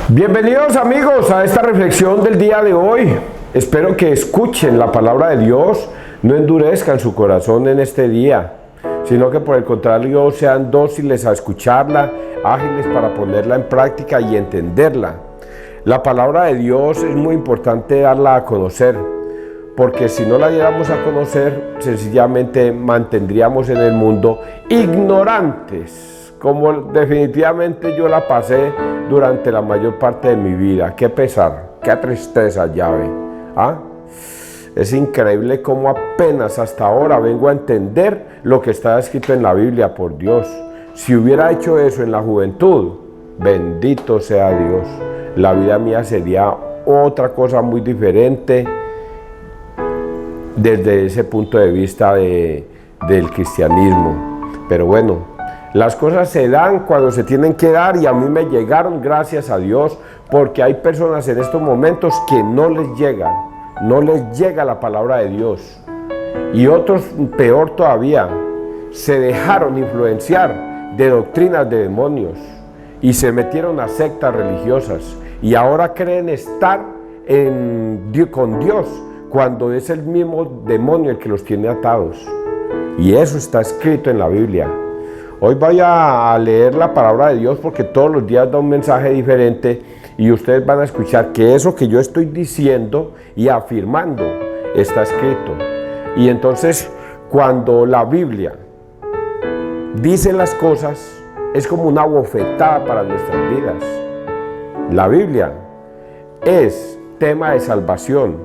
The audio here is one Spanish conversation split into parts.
Bienvenidos amigos a esta reflexión del día de hoy. Espero que escuchen la palabra de Dios, no endurezcan su corazón en este día, sino que por el contrario sean dóciles a escucharla, ágiles para ponerla en práctica y entenderla. La palabra de Dios es muy importante darla a conocer, porque si no la diéramos a conocer, sencillamente mantendríamos en el mundo ignorantes, como definitivamente yo la pasé durante la mayor parte de mi vida. Qué pesar, qué tristeza, llave. Es increíble cómo apenas hasta ahora vengo a entender lo que está escrito en la Biblia, por Dios. Si hubiera hecho eso en la juventud, bendito sea Dios, la vida mía sería otra cosa muy diferente desde ese punto de vista del cristianismo. Pero bueno, las cosas se dan cuando se tienen que dar, y a mí me llegaron, gracias a Dios, porque hay personas en estos momentos que no les llega la palabra de Dios, y otros, peor todavía, se dejaron influenciar de doctrinas de demonios y se metieron a sectas religiosas y ahora creen estar con Dios cuando es el mismo demonio el que los tiene atados, y eso está escrito en la Biblia. Hoy voy a leer la palabra de Dios porque todos los días da un mensaje diferente, y ustedes van a escuchar que eso que yo estoy diciendo y afirmando está escrito. Y entonces, cuando la Biblia dice las cosas, es como una bofetada para nuestras vidas. La Biblia es tema de salvación,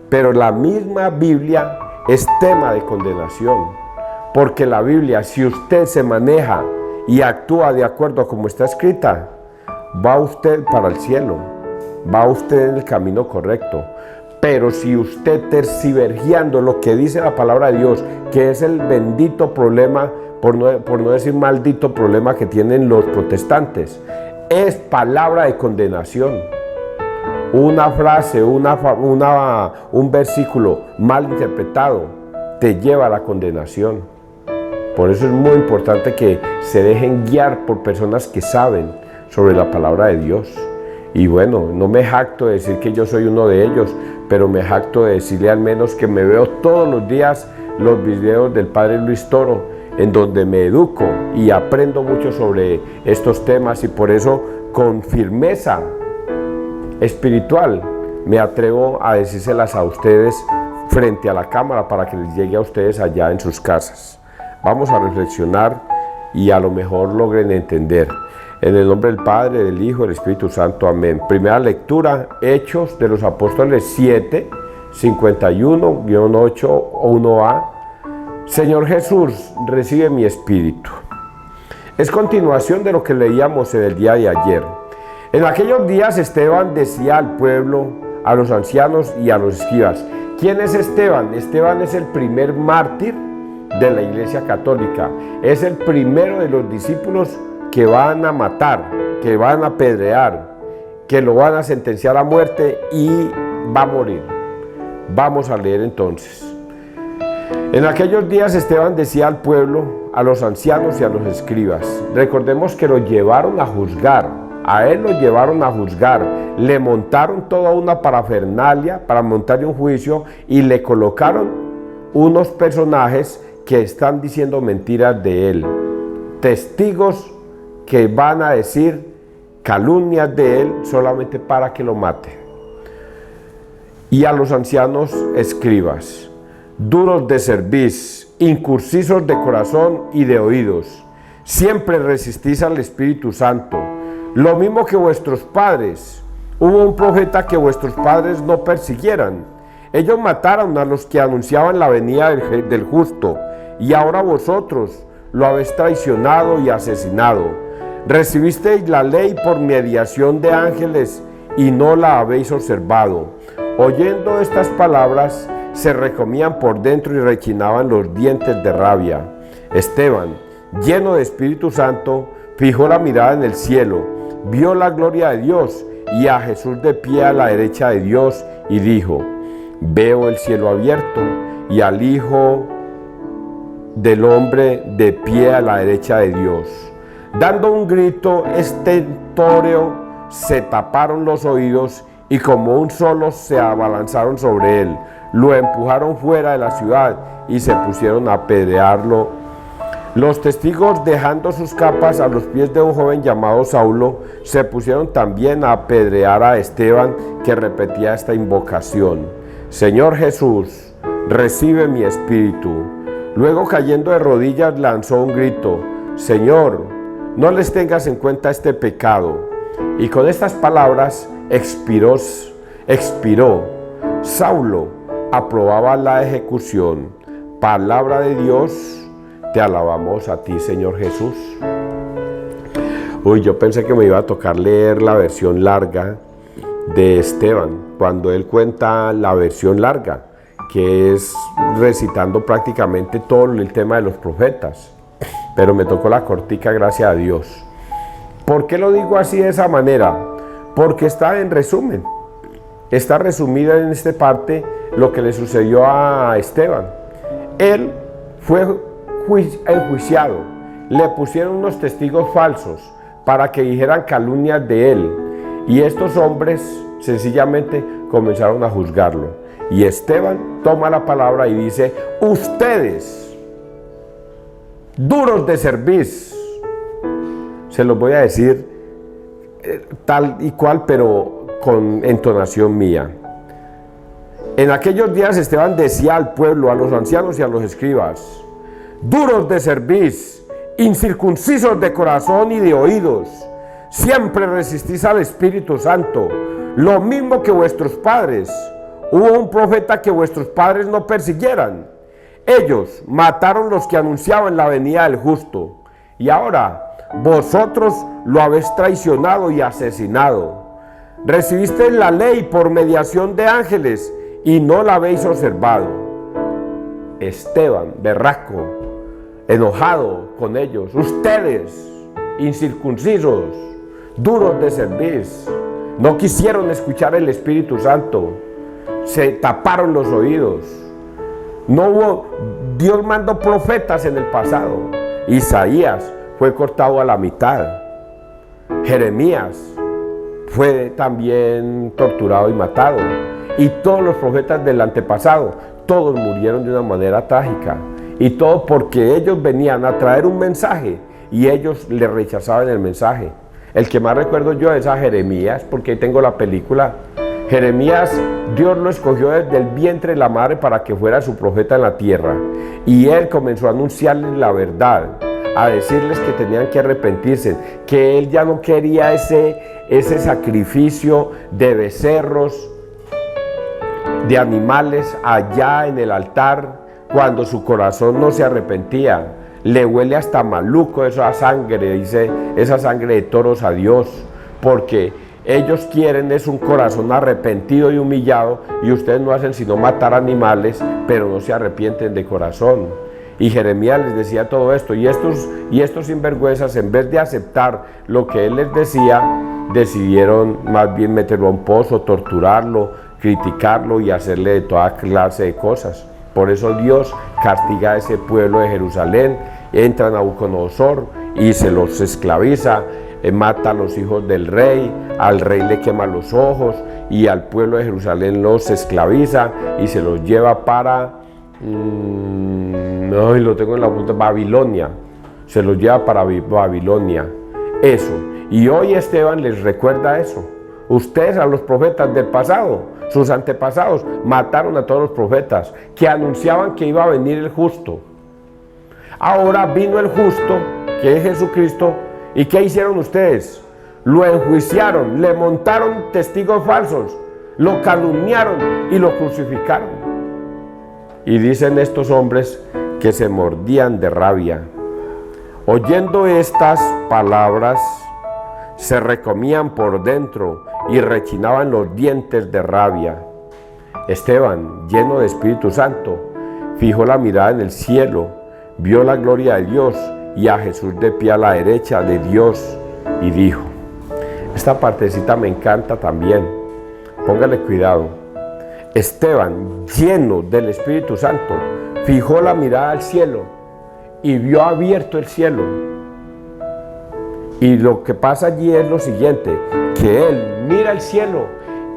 pero la misma Biblia es tema de condenación. Porque la Biblia, si usted se maneja y actúa de acuerdo a como está escrita, va usted para el cielo, va usted en el camino correcto. Pero si usted, tergiversando lo que dice la palabra de Dios, que es el bendito problema, por no decir maldito problema que tienen los protestantes, es palabra de condenación. Una frase, un versículo mal interpretado te lleva a la condenación. Por eso es muy importante que se dejen guiar por personas que saben sobre la palabra de Dios. Y bueno, no me jacto de decir que yo soy uno de ellos, pero me jacto de decirle al menos que me veo todos los días los videos del Padre Luis Toro, en donde me educo y aprendo mucho sobre estos temas, y por eso con firmeza espiritual me atrevo a decírselas a ustedes frente a la cámara para que les llegue a ustedes allá en sus casas. Vamos a reflexionar y a lo mejor logren entender. En el nombre del Padre, del Hijo y del Espíritu Santo. Amén. Primera lectura, Hechos de los Apóstoles 7, 51-8, 1a. Señor Jesús, recibe mi espíritu. Es continuación de lo que leíamos en el día de ayer. En aquellos días Esteban decía al pueblo, a los ancianos y a los escribas. ¿Quién es Esteban? Esteban es el primer mártir de la Iglesia Católica. Es el primero de los discípulos que van a matar, que van a apedrear, que lo van a sentenciar a muerte y va a morir. Vamos a leer entonces. En aquellos días Esteban decía al pueblo, a los ancianos y a los escribas. Recordemos que lo llevaron a juzgar. A él lo llevaron a juzgar, le montaron toda una parafernalia para montarle un juicio y le colocaron unos personajes que están diciendo mentiras de él, testigos que van a decir calumnias de él solamente para que lo mate. Y a los ancianos escribas, duros de cerviz, incursisos de corazón y de oídos, siempre resistís al Espíritu Santo, lo mismo que vuestros padres. Hubo un profeta que vuestros padres no persiguieran. Ellos mataron a los que anunciaban la venida del justo, y ahora vosotros lo habéis traicionado y asesinado. Recibisteis la ley por mediación de ángeles y no la habéis observado. Oyendo estas palabras, se recomían por dentro y rechinaban los dientes de rabia. Esteban, lleno de Espíritu Santo, fijó la mirada en el cielo, vio la gloria de Dios y a Jesús de pie a la derecha de Dios, y dijo: veo el cielo abierto y al Hijo del Hombre de pie a la derecha de Dios. Dando un grito estentóreo, se taparon los oídos y como un solo se abalanzaron sobre él. Lo empujaron fuera de la ciudad y se pusieron a apedrearlo. Los testigos, dejando sus capas a los pies de un joven llamado Saulo, se pusieron también a apedrear a Esteban, que repetía esta invocación: Señor Jesús, recibe mi espíritu. Luego, cayendo de rodillas, lanzó un grito: Señor, no les tengas en cuenta este pecado. Y con estas palabras expiró. Saulo aprobaba la ejecución. Palabra de Dios, te alabamos a ti, Señor Jesús. Uy, yo pensé que me iba a tocar leer la versión larga de Esteban, cuando él cuenta la versión larga, que es recitando prácticamente todo el tema de los profetas. Pero me tocó la cortica, gracias a Dios. ¿Por qué lo digo así, de esa manera? Porque está en resumen. Está resumida en esta parte lo que le sucedió a Esteban. Él fue enjuiciado, le pusieron unos testigos falsos para que dijeran calumnias de él, y estos hombres sencillamente comenzaron a juzgarlo. Y Esteban toma la palabra y dice: ustedes, duros de cerviz, se los voy a decir tal y cual, pero con entonación mía. En aquellos días Esteban decía al pueblo, a los ancianos y a los escribas: duros de cerviz, incircuncisos de corazón y de oídos, siempre resistís al Espíritu Santo, lo mismo que vuestros padres. Hubo un profeta que vuestros padres no persiguieran. Ellos mataron los que anunciaban la venida del justo, y ahora vosotros lo habéis traicionado y asesinado. Recibisteis la ley por mediación de ángeles y no la habéis observado. Esteban, berraco, enojado con ellos: ustedes, incircuncisos, duros de cerviz, no quisieron escuchar el Espíritu Santo, se taparon los oídos. No hubo, Dios mandó profetas en el pasado. Isaías fue cortado a la mitad. Jeremías fue también torturado y matado. Y todos los profetas del antepasado, todos murieron de una manera trágica. Y todo porque ellos venían a traer un mensaje y ellos le rechazaban el mensaje. El que más recuerdo yo es a Jeremías, porque ahí tengo la película. Jeremías, Dios lo escogió desde el vientre de la madre para que fuera su profeta en la tierra. Y él comenzó a anunciarles la verdad, a decirles que tenían que arrepentirse, que él ya no quería ese sacrificio de becerros, de animales allá en el altar, cuando su corazón no se arrepentía. Le huele hasta maluco esa sangre, dice, esa sangre de toros a Dios, porque ellos quieren es un corazón arrepentido y humillado, y ustedes no hacen sino matar animales, pero no se arrepienten de corazón. Y Jeremías les decía todo esto, y estos sinvergüenzas, en vez de aceptar lo que él les decía, decidieron más bien meterlo a un pozo, torturarlo, criticarlo y hacerle de toda clase de cosas. Por eso Dios castiga a ese pueblo de Jerusalén. Entra Nabucodonosor y se los esclaviza, mata a los hijos del rey, al rey le quema los ojos, y al pueblo de Jerusalén los esclaviza y se los lleva para lo tengo en la punta, Babilonia. Se los lleva para Babilonia. Eso. Y hoy Esteban les recuerda eso. Ustedes, a los profetas del pasado, sus antepasados, mataron a todos los profetas que anunciaban que iba a venir el justo. Ahora vino el justo, que es Jesucristo, ¿y qué hicieron ustedes? Lo enjuiciaron, le montaron testigos falsos, lo calumniaron y lo crucificaron. Y dicen estos hombres que se mordían de rabia. Oyendo estas palabras, se recomían por dentro y rechinaban los dientes de rabia. Esteban, lleno de Espíritu Santo, fijó la mirada en el cielo, vio la gloria de Dios y a Jesús de pie a la derecha de Dios, y dijo, esta partecita me encanta también, póngale cuidado. Esteban, lleno del Espíritu Santo, fijó la mirada al cielo y vio abierto el cielo. Y lo que pasa allí es lo siguiente, que él mira al cielo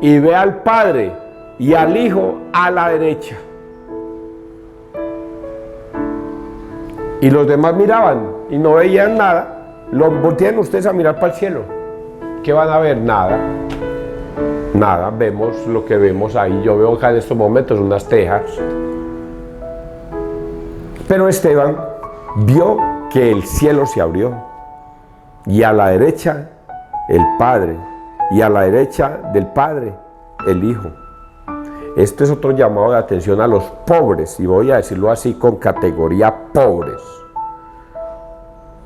y ve al Padre y al Hijo a la derecha. Y los demás miraban y no veían nada. Voltean ustedes a mirar para el cielo. ¿Qué van a ver? Nada. Nada, vemos lo que vemos ahí. Yo veo acá en estos momentos unas tejas. Pero Esteban vio que el cielo se abrió y a la derecha el Padre y a la derecha del Padre el Hijo. Este es otro llamado de atención a los pobres, y voy a decirlo así con categoría pobres,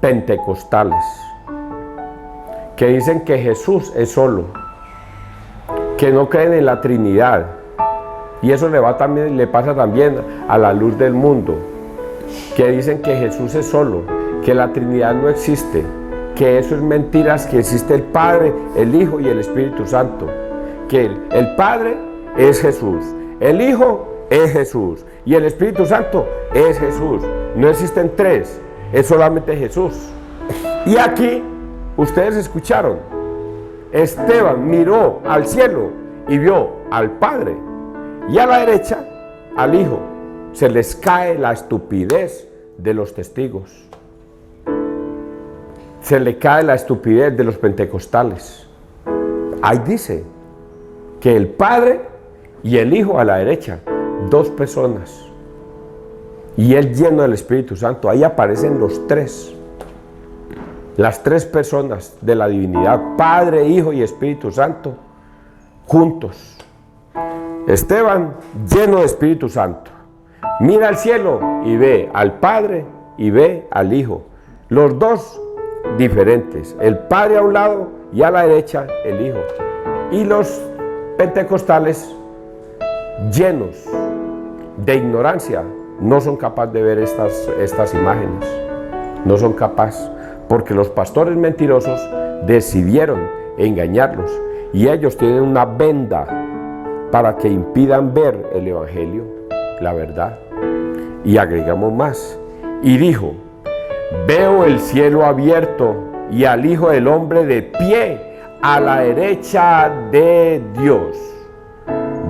pentecostales, que dicen que Jesús es solo, que no creen en la Trinidad, y eso le pasa también a la luz del mundo, que dicen que Jesús es solo, que la Trinidad no existe, que eso es mentiras, que existe el Padre, el Hijo y el Espíritu Santo, que el Padre es Jesús, el Hijo es Jesús y el Espíritu Santo es Jesús. No existen tres, es solamente Jesús. Y aquí ustedes escucharon, Esteban miró al cielo y vio al Padre y a la derecha al Hijo. Se les cae la estupidez de los testigos. Se le cae la estupidez de los pentecostales. Ahí dice que el Padre y el Hijo a la derecha, dos personas, y él lleno del Espíritu Santo. Ahí aparecen los tres, las tres personas de la divinidad, Padre, Hijo y Espíritu Santo, juntos. Esteban, lleno de Espíritu Santo, mira al cielo y ve al Padre y ve al Hijo, los dos diferentes, el Padre a un lado y a la derecha el Hijo. Y los pentecostales, llenos de ignorancia, no son capaces de ver estas imágenes, no son capaces, porque los pastores mentirosos decidieron engañarlos y ellos tienen una venda para que impidan ver el Evangelio, la verdad. Y agregamos más, y dijo: veo el cielo abierto y al Hijo del Hombre de pie a la derecha de Dios.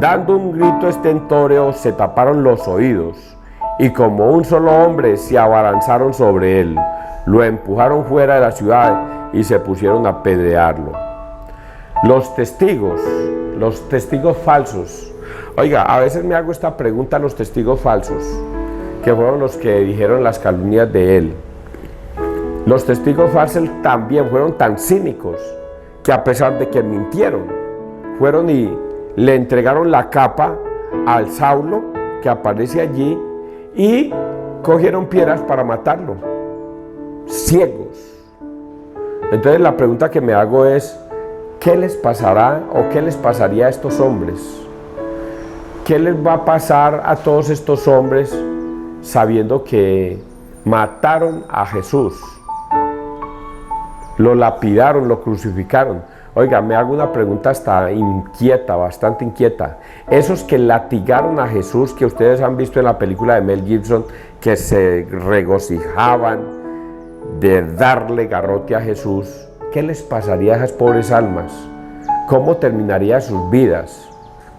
Dando un grito estentórea, se taparon los oídos, y como un solo hombre se abalanzaron sobre él, lo empujaron fuera de la ciudad y se pusieron a apedrearlo. Los testigos falsos. Oiga, a veces me hago esta pregunta a los testigos falsos, que fueron los que dijeron las calumnias de él. Los testigos falsos también fueron tan cínicos que, a pesar de que mintieron, fueron y le entregaron la capa al Saulo que aparece allí y cogieron piedras para matarlo, ciegos. Entonces la pregunta que me hago es: ¿qué les pasará o qué les pasaría a estos hombres? ¿Qué les va a pasar a todos estos hombres sabiendo que mataron a Jesús? Lo lapidaron, lo crucificaron. Oiga, me hago una pregunta hasta inquieta, bastante inquieta. Esos que latigaron a Jesús, que ustedes han visto en la película de Mel Gibson, que se regocijaban de darle garrote a Jesús, ¿qué les pasaría a esas pobres almas? ¿Cómo terminarían sus vidas?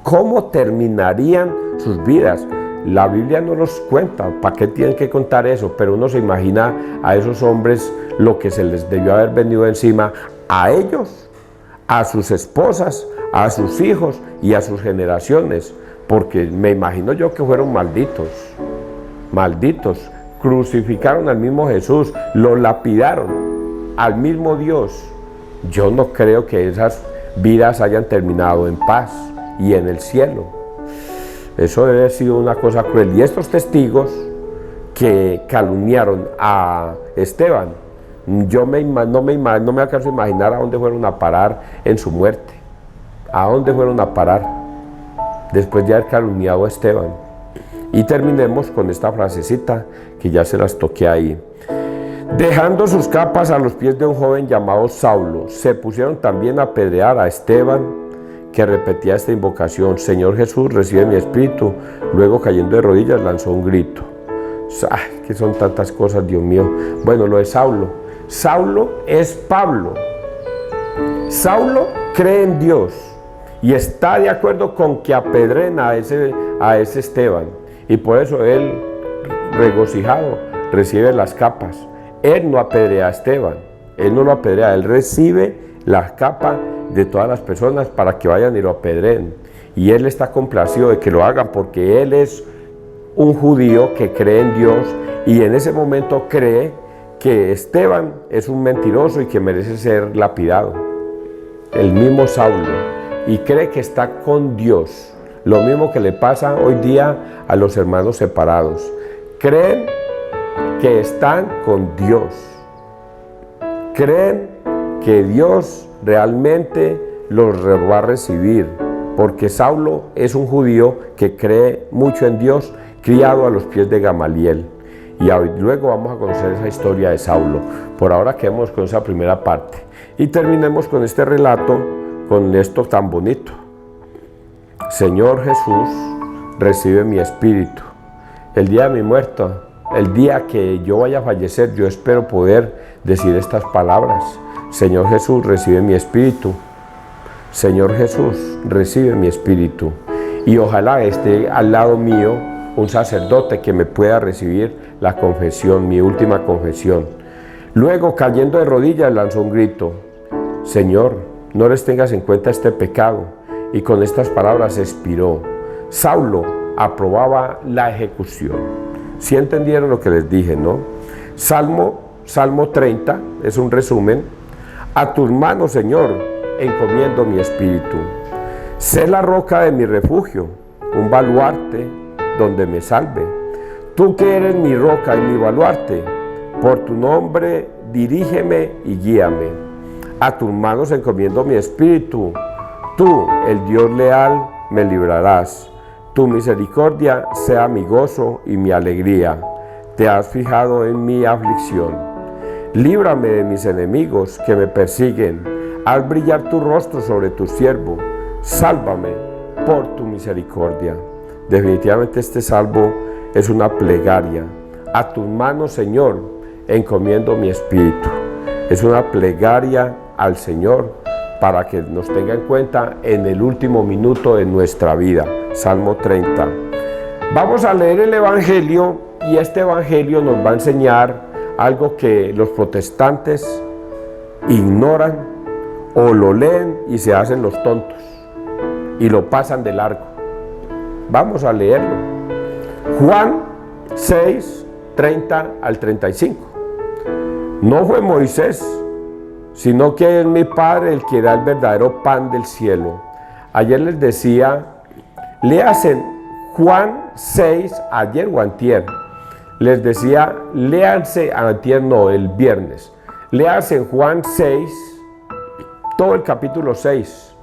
¿Cómo terminarían sus vidas? La Biblia no los cuenta, ¿para qué tienen que contar eso? Pero uno se imagina a esos hombres lo que se les debió haber venido encima a ellos, a sus esposas, a sus hijos y a sus generaciones, porque me imagino yo que fueron malditos, crucificaron al mismo Jesús, lo lapidaron al mismo Dios. Yo no creo que esas vidas hayan terminado en paz y en el cielo. Eso debe haber sido una cosa cruel. Y estos testigos que calumniaron a Esteban, no me alcanzo a imaginar a dónde fueron a parar en su muerte. ¿A dónde fueron a parar después de haber calumniado a Esteban? Y terminemos con esta frasecita que ya se las toqué ahí. Dejando sus capas a los pies de un joven llamado Saulo, se pusieron también a apedrear a Esteban, que repetía esta invocación: Señor Jesús, recibe mi espíritu. Luego, cayendo de rodillas, lanzó un grito. ¡Ay, que son tantas cosas, Dios mío! Bueno, lo de Saulo. Saulo es Pablo. Saulo cree en Dios y está de acuerdo con que apedren a ese Esteban. Y por eso él, regocijado, recibe las capas. Él no apedrea a Esteban, él no lo apedrea, él recibe las capas de todas las personas para que vayan y lo apedreen. Y él está complacido de que lo hagan porque él es un judío que cree en Dios y en ese momento cree que Esteban es un mentiroso y que merece ser lapidado. El mismo Saulo, y cree que está con Dios. Lo mismo que le pasa hoy día a los hermanos separados. Creen que están con Dios. Creen que Dios realmente los va a recibir, porque Saulo es un judío que cree mucho en Dios, criado a los pies de Gamaliel. Y luego vamos a conocer esa historia de Saulo. Por ahora quedemos con esa primera parte y terminemos con este relato, con esto tan bonito. Señor Jesús, recibe mi espíritu. El día de mi muerte, el día que yo vaya a fallecer, yo espero poder decir estas palabras. Señor Jesús, recibe mi espíritu. Señor Jesús, recibe mi espíritu. Y ojalá esté al lado mío un sacerdote que me pueda recibir la confesión, mi última confesión. Luego, cayendo de rodillas, lanzó un grito: Señor, no les tengas en cuenta este pecado. Y con estas palabras expiró. Saulo aprobaba la ejecución. ¿Sí entendieron lo que les dije, no? Salmo 30 es un resumen. A tus manos, Señor, encomiendo mi espíritu. Sé la roca de mi refugio, un baluarte donde me salve. Tú que eres mi roca y mi baluarte, por tu nombre dirígeme y guíame. A tus manos encomiendo mi espíritu. Tú, el Dios leal, me librarás. Tu misericordia sea mi gozo y mi alegría. Te has fijado en mi aflicción. Líbrame de mis enemigos que me persiguen. Haz brillar tu rostro sobre tu siervo. Sálvame por tu misericordia. Definitivamente este salmo es una plegaria. A tus manos, Señor, encomiendo mi espíritu. Es una plegaria al Señor para que nos tenga en cuenta en el último minuto de nuestra vida. Salmo 30. Vamos a leer el Evangelio y este Evangelio nos va a enseñar algo que los protestantes ignoran o lo leen y se hacen los tontos y lo pasan de largo. Vamos a leerlo. Juan 6, 30 al 35. No fue Moisés, sino que es mi Padre el que da el verdadero pan del cielo. Ayer les decía, léanse Juan 6, ayer o antier. Les decía, léanse antier, no, el viernes. Léanse Juan 6, todo el capítulo 6.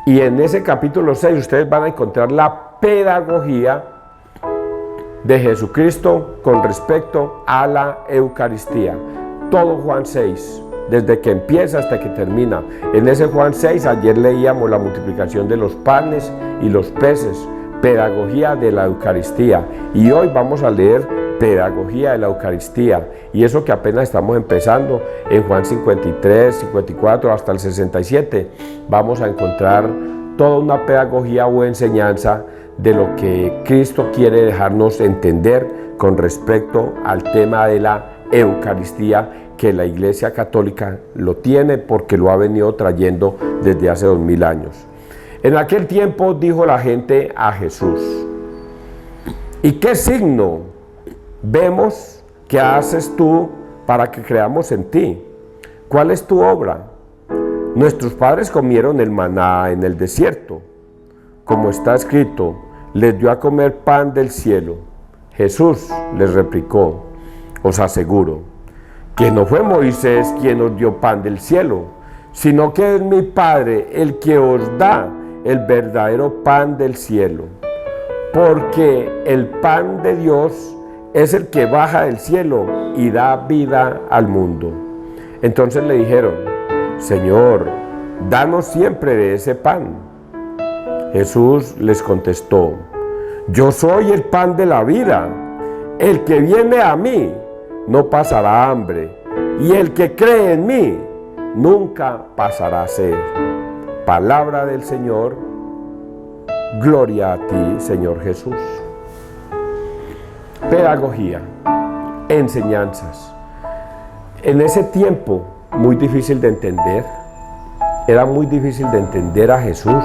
Y en ese capítulo 6 ustedes van a encontrar la pedagogía de Jesucristo con respecto a la Eucaristía. Todo Juan 6. Desde que empieza hasta que termina. En ese Juan 6, ayer leíamos la multiplicación de los panes y los peces, pedagogía de la Eucaristía. Y hoy vamos a leer pedagogía de la Eucaristía. Y eso que apenas estamos empezando, en Juan 53, 54 hasta el 67, vamos a encontrar toda una pedagogía o enseñanza de lo que Cristo quiere dejarnos entender con respecto al tema de la Eucaristía, que la Iglesia Católica lo tiene porque lo ha venido trayendo desde hace 2000 años. En aquel tiempo dijo la gente a Jesús: ¿y qué signo vemos que haces tú para que creamos en ti? ¿Cuál es tu obra? Nuestros padres comieron el maná en el desierto. Como está escrito, les dio a comer pan del cielo. Jesús les replicó: os aseguro que no fue Moisés quien os dio pan del cielo, sino que es mi Padre el que os da el verdadero pan del cielo. Porque el pan de Dios es el que baja del cielo y da vida al mundo. Entonces le dijeron: Señor, danos siempre de ese pan. Jesús les contestó: yo soy el pan de la vida. El que viene a mí no pasará hambre, y el que cree en mí nunca pasará sed. Palabra del Señor. Gloria a ti, Señor Jesús. Pedagogía, enseñanzas. En ese tiempo, muy difícil de entender, era muy difícil de entender a Jesús.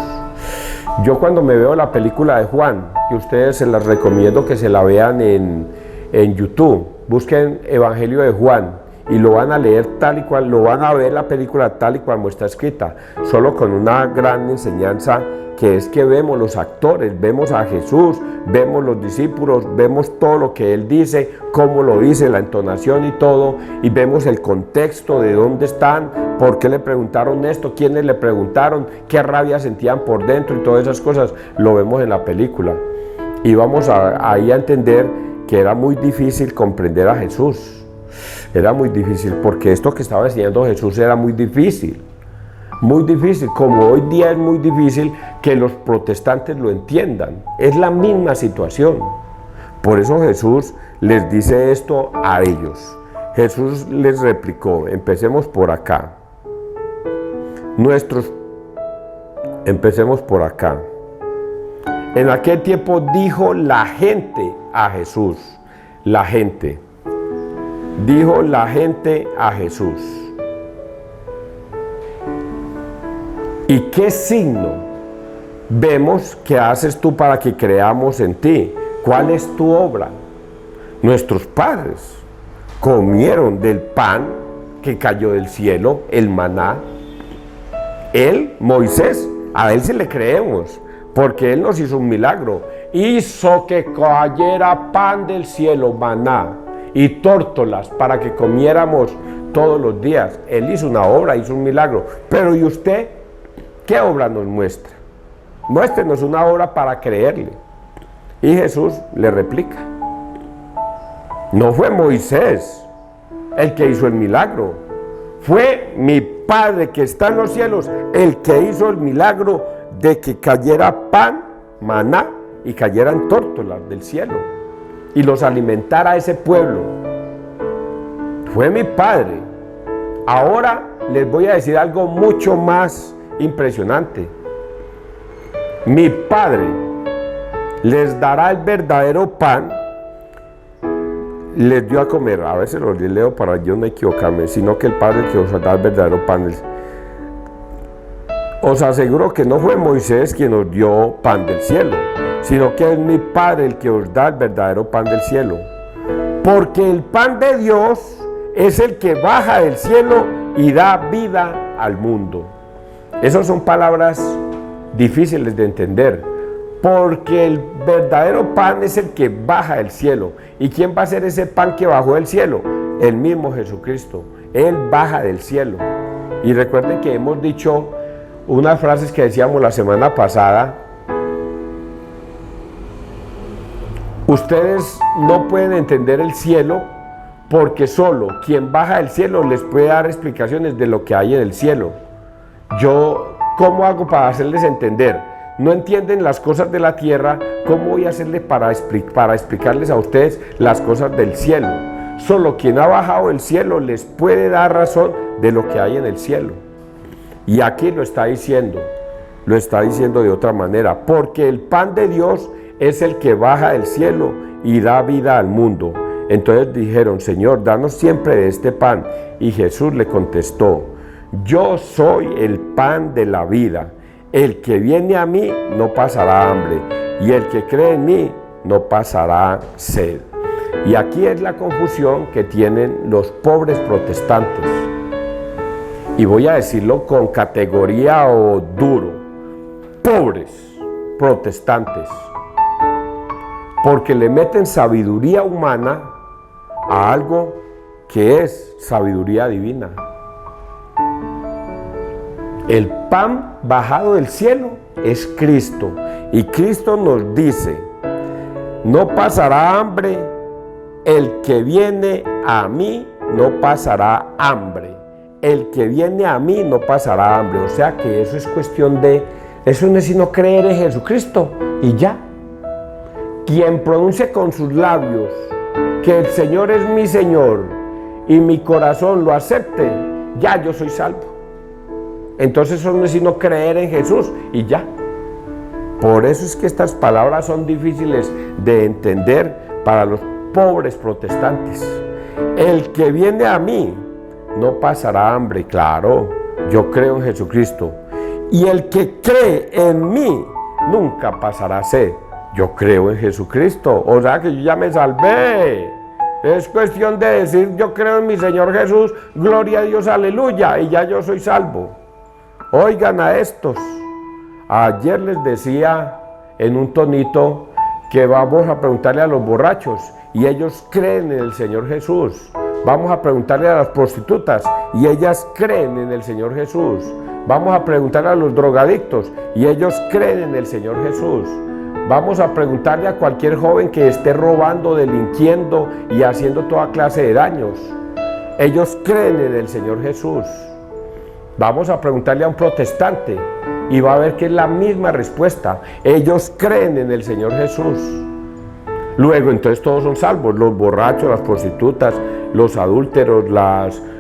Yo cuando me veo la película de Juan, que ustedes se las recomiendo que se la vean en YouTube, busquen Evangelio de Juan y lo van a leer tal y cual, lo van a ver la película tal y cual está escrita, solo con una gran enseñanza, que es que vemos los actores, vemos a Jesús, vemos los discípulos, vemos todo lo que Él dice, cómo lo dice, la entonación y todo, y vemos el contexto de dónde están, por qué le preguntaron esto, quiénes le preguntaron, qué rabia sentían por dentro y todas esas cosas, lo vemos en la película. Y vamos ahí a entender que era muy difícil comprender a Jesús. Era muy difícil, porque esto que estaba enseñando Jesús era muy difícil, como hoy día es muy difícil que los protestantes lo entiendan. Es la misma situación. Por eso Jesús les dice esto a ellos. Jesús les replicó, empecemos por acá. Empecemos por acá. En aquel tiempo dijo la gente a Jesús, dijo la gente a Jesús: ¿y qué signo vemos que haces tú para que creamos en ti? ¿Cuál es tu obra? Nuestros padres comieron del pan que cayó del cielo, el maná. Él, Moisés, a él sí le creemos, porque él nos hizo un milagro. Hizo que cayera pan del cielo, maná, y tórtolas para que comiéramos todos los días. Él hizo una obra, hizo un milagro. Pero ¿y usted qué obra nos muestra? Muéstrenos una obra para creerle. Y Jesús le replica: no fue Moisés el que hizo el milagro, fue mi Padre que está en los cielos el que hizo el milagro de que cayera pan, maná, y cayeran tórtolas del cielo y los alimentara a ese pueblo. Fue mi Padre. Ahora les voy a decir algo mucho más impresionante. Mi Padre les dará el verdadero pan. Les dio a comer, a veces lo leo para yo no equivocarme, sino que el Padre que os da el verdadero pan. Os aseguro que no fue Moisés quien os dio pan del cielo, sino que es mi Padre el que os da el verdadero pan del cielo. Porque el pan de Dios es el que baja del cielo y da vida al mundo. Esas son palabras difíciles de entender, porque el verdadero pan es el que baja del cielo. ¿Y quién va a ser ese pan que bajó del cielo? El mismo Jesucristo. Él baja del cielo. Y recuerden que hemos dicho unas frases que decíamos la semana pasada. Ustedes no pueden entender el cielo porque solo quien baja del cielo les puede dar explicaciones de lo que hay en el cielo. Yo, ¿cómo hago para hacerles entender? No entienden las cosas de la tierra, ¿cómo voy a hacerle para explicarles a ustedes las cosas del cielo? Solo quien ha bajado del cielo les puede dar razón de lo que hay en el cielo. Y aquí lo está diciendo de otra manera, porque el pan de Dios es el que baja del cielo y da vida al mundo. Entonces dijeron: Señor, danos siempre de este pan. Y Jesús le contestó: yo soy el pan de la vida. El que viene a mí no pasará hambre, y el que cree en mí no pasará sed. Y aquí es la confusión que tienen los pobres protestantes. Y voy a decirlo con categoría o duro: pobres protestantes. Porque le meten sabiduría humana a algo que es sabiduría divina. El pan bajado del cielo es Cristo. Y Cristo nos dice: no pasará hambre, el que viene a mí no pasará hambre. El que viene a mí no pasará hambre. O sea que eso es cuestión de, eso no es sino creer en Jesucristo y ya. Quien pronuncie con sus labios que el Señor es mi Señor y mi corazón lo acepte, ya yo soy salvo. entonces eso no es sino creer en Jesús y ya. Por eso es que estas palabras son difíciles de entender para los pobres protestantes. El que viene a mí no pasará hambre, claro, yo creo en Jesucristo. Y el que cree en mí nunca pasará sed, yo creo en Jesucristo. O sea que yo ya me salvé. Es cuestión de decir yo creo en mi Señor Jesús, gloria a Dios, aleluya, y ya yo soy salvo. Oigan a estos. Ayer les decía en un tonito que vamos a preguntarle a los borrachos y ellos creen en el Señor Jesús. Vamos a preguntarle a las prostitutas y ellas creen en el Señor Jesús. Vamos a preguntarle a los drogadictos y ellos creen en el Señor Jesús. Vamos a preguntarle a cualquier joven que esté robando, delinquiendo y haciendo toda clase de daños. Ellos creen en el Señor Jesús. Vamos a preguntarle a un protestante y va a ver que es la misma respuesta. Ellos creen en el Señor Jesús. Luego, entonces todos son salvos. Los borrachos, las prostitutas, los adúlteros,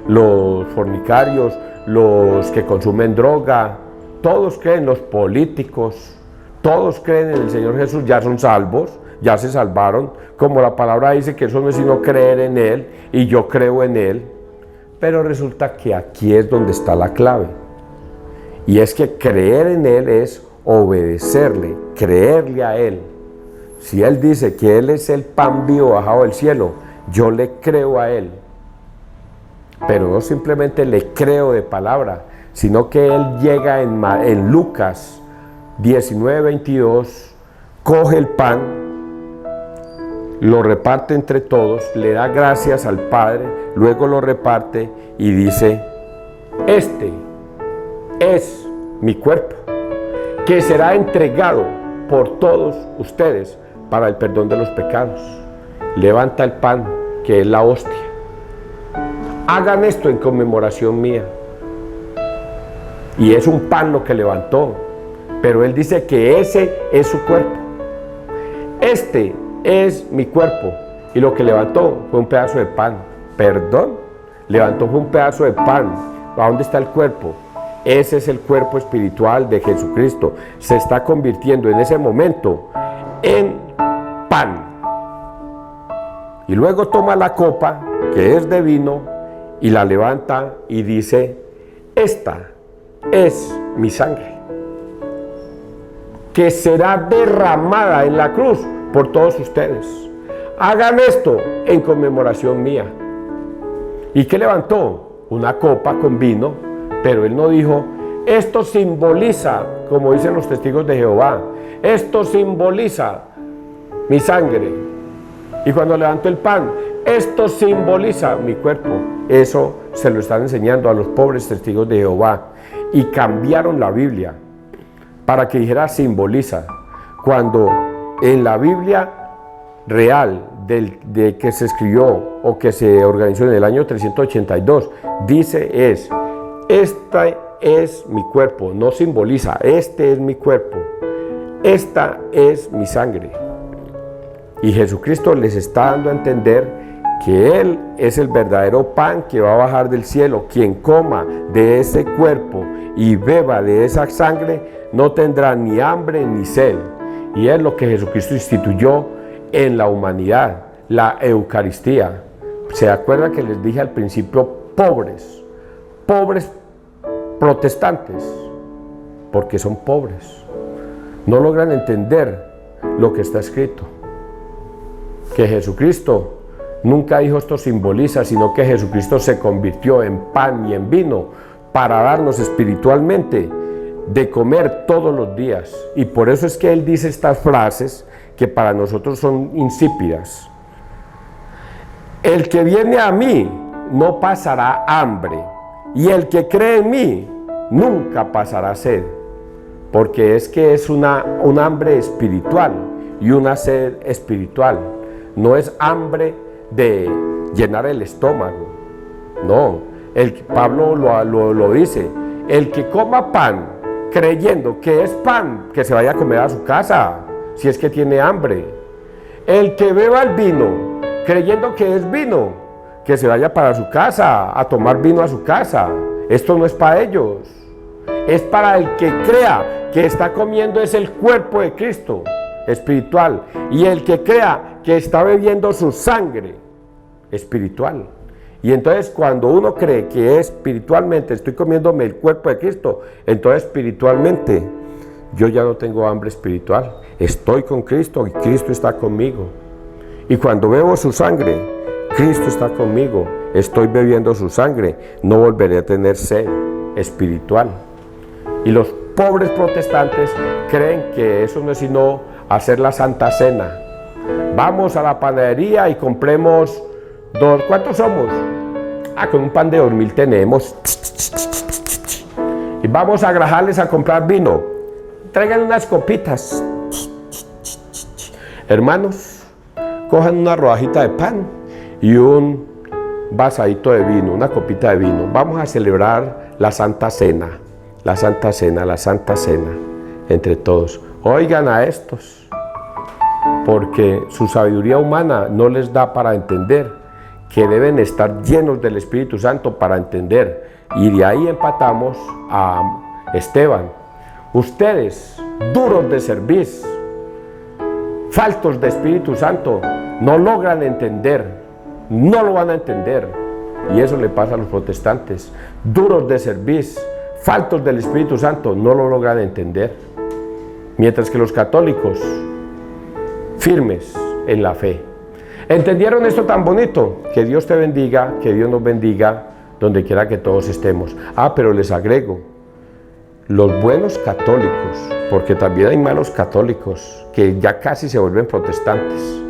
los fornicarios, los que consumen droga. Todos creen, los políticos. Todos creen en el Señor Jesús, ya son salvos, ya se salvaron. Como la palabra dice que eso no es sino creer en Él y yo creo en Él. Pero resulta que aquí es donde está la clave. Y es que creer en Él es obedecerle, creerle a Él. Si Él dice que Él es el pan vivo bajado del cielo, yo le creo a Él. Pero no simplemente le creo de palabra, sino que Él llega en Lucas 19:22, coge el pan, lo reparte entre todos, le da gracias al Padre, luego lo reparte y dice: este es mi cuerpo, que será entregado por todos ustedes para el perdón de los pecados. Levanta el pan, que es la hostia. Hagan esto en conmemoración mía. Y es un pan lo que levantó, pero él dice que ese es su cuerpo. Este es mi cuerpo. Y lo que levantó fue un pedazo de pan. Perdón, levantó fue un pedazo de pan. ¿A dónde está el cuerpo? Ese es el cuerpo espiritual de Jesucristo. Se está convirtiendo en ese momento en pan. Y luego toma la copa, que es de vino, y la levanta y dice: esta es mi sangre, que será derramada en la cruz por todos ustedes. Hagan esto en conmemoración mía. ¿Y qué levantó? Una copa con vino, pero él no dijo: esto simboliza, como dicen los testigos de Jehová, esto simboliza mi sangre. Y cuando levantó el pan: esto simboliza mi cuerpo. Eso se lo están enseñando a los pobres testigos de Jehová. Y cambiaron la Biblia para que dijera simboliza, cuando en la Biblia real de que se escribió o que se organizó en el año 382, dice este es mi cuerpo, no simboliza, este es mi cuerpo, esta es mi sangre. Y Jesucristo les está dando a entender que Él es el verdadero pan que va a bajar del cielo. Quien coma de ese cuerpo y beba de esa sangre no tendrá ni hambre ni sed. Y es lo que Jesucristo instituyó en la humanidad, la Eucaristía. ¿Se acuerdan que les dije al principio pobres protestantes? Porque son pobres. No logran entender lo que está escrito. Que Jesucristo nunca dijo esto simboliza, sino que Jesucristo se convirtió en pan y en vino para darnos espiritualmente de comer todos los días. Y por eso es que Él dice estas frases que para nosotros son insípidas. El que viene a mí no pasará hambre, y el que cree en mí nunca pasará sed. Porque es que es un hambre espiritual y una sed espiritual. No es hambre de llenar el estómago. No, Pablo lo dice: el que coma pan creyendo que es pan, que se vaya a comer a su casa, si es que tiene hambre. El que beba el vino creyendo que es vino, que se vaya para su casa a tomar vino a su casa. Esto no es para ellos. Es para el que crea que está comiendo es el cuerpo de Cristo espiritual, y el que crea que está bebiendo su sangre espiritual. Y entonces cuando uno cree que espiritualmente estoy comiéndome el cuerpo de Cristo, entonces espiritualmente yo ya no tengo hambre espiritual. Estoy con Cristo y Cristo está conmigo. Y cuando bebo su sangre, Cristo está conmigo. Estoy bebiendo su sangre, no volveré a tener sed espiritual. Y los pobres protestantes creen que eso no es sino hacer la Santa Cena. Vamos a la panadería y compremos dos. ¿Cuántos somos? Con un pan de 2000 tenemos. Y vamos a Grajales a comprar vino. Traigan unas copitas. Hermanos, cojan una rodajita de pan y un vasadito de vino, una copita de vino. Vamos a celebrar la Santa Cena, la Santa Cena, la Santa Cena, entre todos. Oigan a estos, porque su sabiduría humana no les da para entender que deben estar llenos del Espíritu Santo para entender. Y de ahí empatamos a Esteban. Ustedes, duros de cerviz, faltos de Espíritu Santo, no logran entender, no lo van a entender. Y eso le pasa a los protestantes, duros de cerviz, faltos del Espíritu Santo, no lo logran entender. Mientras que los católicos, firmes en la fe. ¿Entendieron esto tan bonito? Que Dios te bendiga, que Dios nos bendiga, donde quiera que todos estemos. Pero les agrego, los buenos católicos, porque también hay malos católicos, que ya casi se vuelven protestantes.